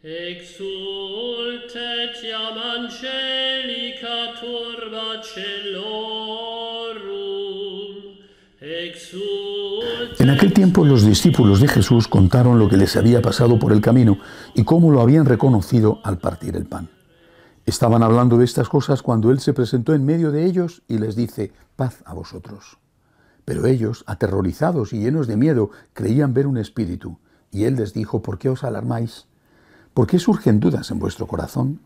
Exultet iam angelica turba celorum, exultet. En aquel tiempo los discípulos de Jesús contaron lo que les había pasado por el camino y cómo lo habían reconocido al partir el pan. Estaban hablando de estas cosas cuando Él se presentó en medio de ellos y les dice: paz a vosotros. Pero ellos, aterrorizados y llenos de miedo, creían ver un espíritu. Y Él les dijo: ¿por qué os alarmáis? ¿Por qué surgen dudas en vuestro corazón?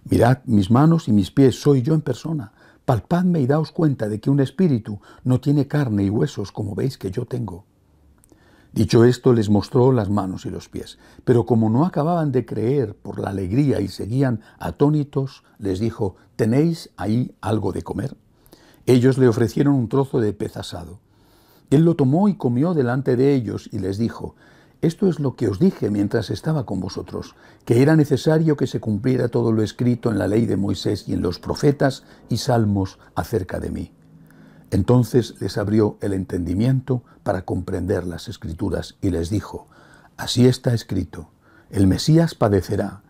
Mirad mis manos y mis pies, soy yo en persona. Palpadme y daos cuenta de que un espíritu no tiene carne y huesos como veis que yo tengo. Dicho esto, les mostró las manos y los pies. Pero como no acababan de creer por la alegría y seguían atónitos, les dijo: ¿tenéis ahí algo de comer? Ellos le ofrecieron un trozo de pez asado. Él lo tomó y comió delante de ellos y les dijo: esto es lo que os dije mientras estaba con vosotros, que era necesario que se cumpliera todo lo escrito en la ley de Moisés y en los profetas y salmos acerca de mí. Entonces les abrió el entendimiento para comprender las Escrituras y les dijo: así está escrito, el Mesías padecerá,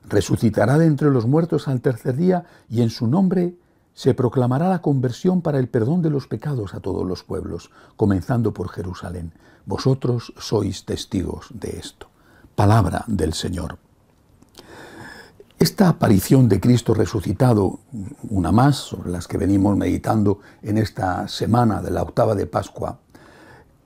resucitará de entre los muertos al tercer día y en su nombre se proclamará la conversión para el perdón de los pecados a todos los pueblos, comenzando por Jerusalén. Vosotros sois testigos de esto. Palabra del Señor. Esta aparición de Cristo resucitado, una más sobre las que venimos meditando en esta semana de la octava de Pascua,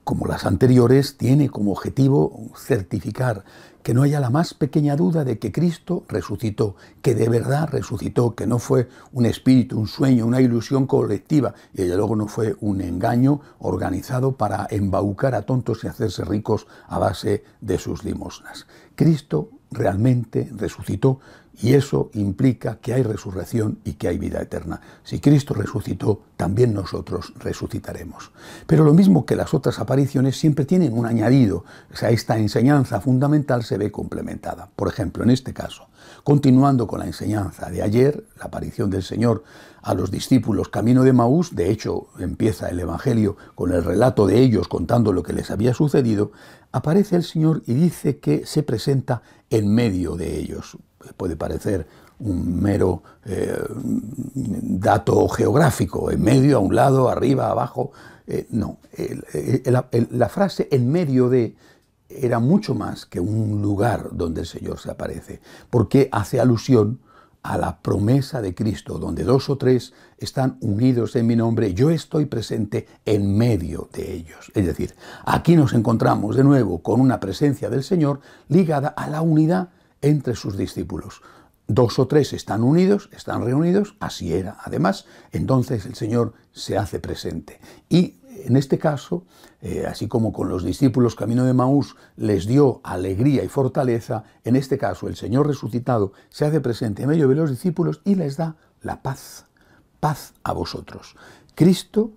como las anteriores, tiene como objetivo certificar que no haya la más pequeña duda de que Cristo resucitó, que de verdad resucitó, que no fue un espíritu, un sueño, una ilusión colectiva, y desde luego no fue un engaño organizado para embaucar a tontos y hacerse ricos a base de sus limosnas. Cristo realmente resucitó y eso implica que hay resurrección y que hay vida eterna. Si Cristo resucitó, también nosotros resucitaremos. Pero lo mismo que las otras apariciones siempre tienen un añadido. O sea, esta enseñanza fundamental se ve complementada. Por ejemplo, en este caso, continuando con la enseñanza de ayer, la aparición del Señor a los discípulos camino de Maús, de hecho empieza el Evangelio con el relato de ellos contando lo que les había sucedido, aparece el Señor y dice que se presenta en medio de ellos. Puede parecer un mero dato geográfico, en medio, a un lado, arriba, abajo. No, la frase en medio de era mucho más que un lugar donde el Señor se aparece, porque hace alusión a la promesa de Cristo, donde 2 o 3 están unidos en mi nombre, yo estoy presente en medio de ellos. Es decir, aquí nos encontramos de nuevo con una presencia del Señor ligada a la unidad entre sus discípulos. 2 o 3 están unidos, están reunidos, así era. Además, entonces el Señor se hace presente. Y en este caso, así como con los discípulos camino de Maús les dio alegría y fortaleza, en este caso el Señor resucitado se hace presente en medio de los discípulos y les da la paz. Paz a vosotros. Cristo,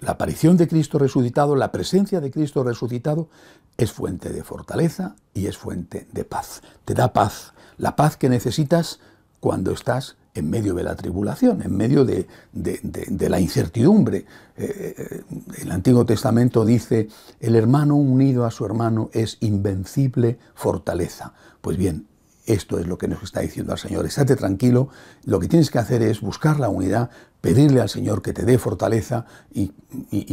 la aparición de Cristo resucitado, la presencia de Cristo resucitado es fuente de fortaleza y es fuente de paz. Te da paz, la paz que necesitas cuando estás en medio de la tribulación, en medio de la incertidumbre. El Antiguo Testamento dice: el hermano unido a su hermano es invencible fortaleza. Pues bien, esto es lo que nos está diciendo el Señor. Estate tranquilo, lo que tienes que hacer es buscar la unidad, pedirle al Señor que te dé fortaleza y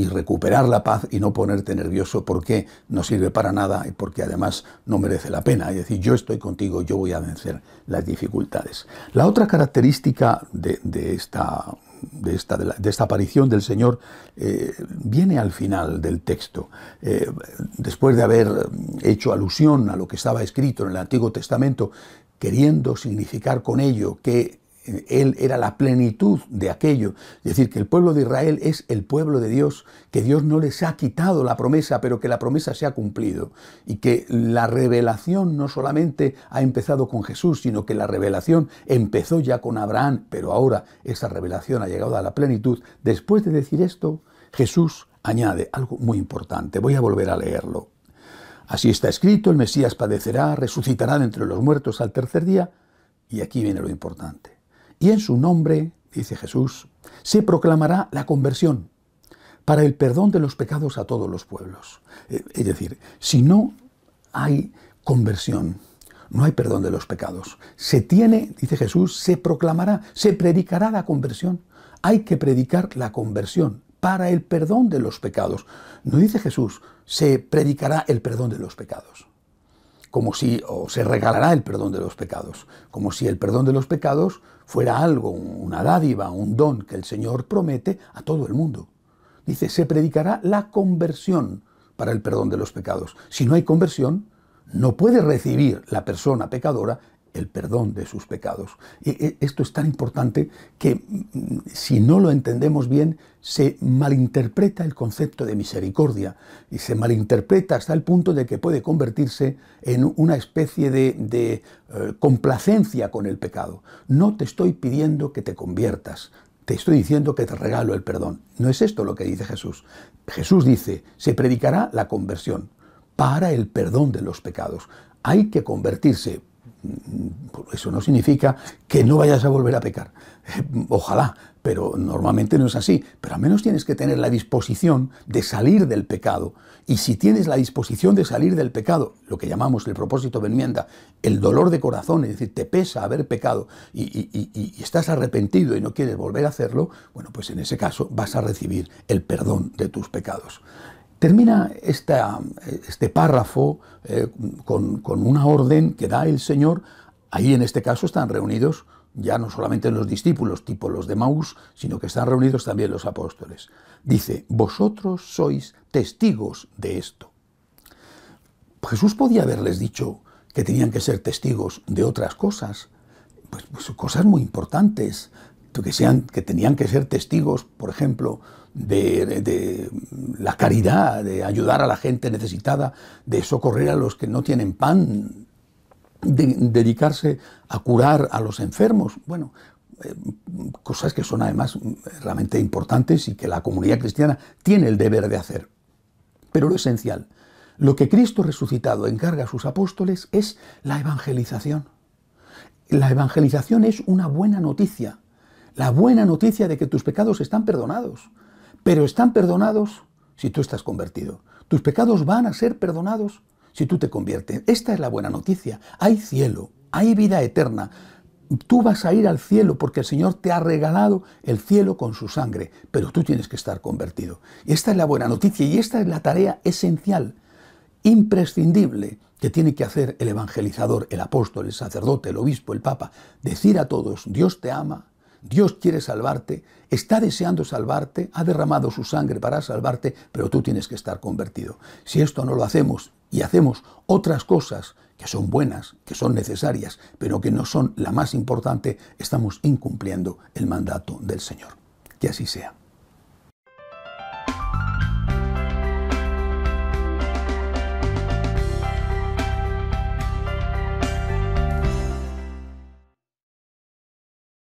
recuperar la paz y no ponerte nervioso porque no sirve para nada y porque además no merece la pena. Es decir, yo estoy contigo, yo voy a vencer las dificultades. La otra característica de esta aparición del Señor viene al final del texto. Después de haber hecho alusión a lo que estaba escrito en el Antiguo Testamento, queriendo significar con ello que Él era la plenitud de aquello, es decir, que el pueblo de Israel es el pueblo de Dios, que Dios no les ha quitado la promesa, pero que la promesa se ha cumplido, y que la revelación no solamente ha empezado con Jesús, sino que la revelación empezó ya con Abraham, pero ahora esa revelación ha llegado a la plenitud. Después de decir esto, Jesús añade algo muy importante. Voy a volver a leerlo. Así está escrito: el Mesías padecerá, resucitará de entre los muertos al tercer día, y aquí viene lo importante. Y en su nombre, dice Jesús, se proclamará la conversión para el perdón de los pecados a todos los pueblos. Es decir, si no hay conversión, no hay perdón de los pecados. Se tiene, dice Jesús, se proclamará, se predicará la conversión. Hay que predicar la conversión para el perdón de los pecados. No dice Jesús, se predicará el perdón de los pecados, como si, o se regalará el perdón de los pecados, como si el perdón de los pecados fuera algo, una dádiva, un don que el Señor promete a todo el mundo. Dice, se predicará la conversión para el perdón de los pecados. Si no hay conversión, no puede recibir la persona pecadora el perdón de sus pecados. Esto es tan importante que si no lo entendemos bien, se malinterpreta el concepto de misericordia y se malinterpreta hasta el punto de que puede convertirse en una especie de complacencia con el pecado. No te estoy pidiendo que te conviertas, te estoy diciendo que te regalo el perdón. No es esto lo que dice Jesús. Jesús dice, se predicará la conversión para el perdón de los pecados. Hay que convertirse. Eso no significa que no vayas a volver a pecar. Ojalá, pero normalmente no es así. Pero al menos tienes que tener la disposición de salir del pecado. Y si tienes la disposición de salir del pecado, lo que llamamos el propósito de enmienda, el dolor de corazón, es decir, te pesa haber pecado y estás arrepentido y no quieres volver a hacerlo, bueno, pues en ese caso vas a recibir el perdón de tus pecados. Termina este párrafo con una orden que da el Señor. Ahí en este caso están reunidos ya no solamente los discípulos tipo los de Maús, sino que están reunidos también los apóstoles. Dice, vosotros sois testigos de esto. Jesús podía haberles dicho que tenían que ser testigos de otras cosas, pues cosas muy importantes, que tenían que ser testigos, por ejemplo, de la caridad, de ayudar a la gente necesitada, de socorrer a los que no tienen pan, de dedicarse a curar a los enfermos. Bueno, cosas que son además realmente importantes y que la comunidad cristiana tiene el deber de hacer. Pero lo esencial, lo que Cristo resucitado encarga a sus apóstoles es la evangelización. La evangelización es una buena noticia. La buena noticia de que tus pecados están perdonados. Pero están perdonados si tú estás convertido. Tus pecados van a ser perdonados si tú te conviertes. Esta es la buena noticia. Hay cielo, hay vida eterna. Tú vas a ir al cielo porque el Señor te ha regalado el cielo con su sangre, pero tú tienes que estar convertido. Y esta es la buena noticia y esta es la tarea esencial, imprescindible, que tiene que hacer el evangelizador, el apóstol, el sacerdote, el obispo, el papa. Decir a todos, Dios te ama, Dios quiere salvarte, está deseando salvarte, ha derramado su sangre para salvarte, pero tú tienes que estar convertido. Si esto no lo hacemos y hacemos otras cosas que son buenas, que son necesarias, pero que no son la más importante, estamos incumpliendo el mandato del Señor. Que así sea.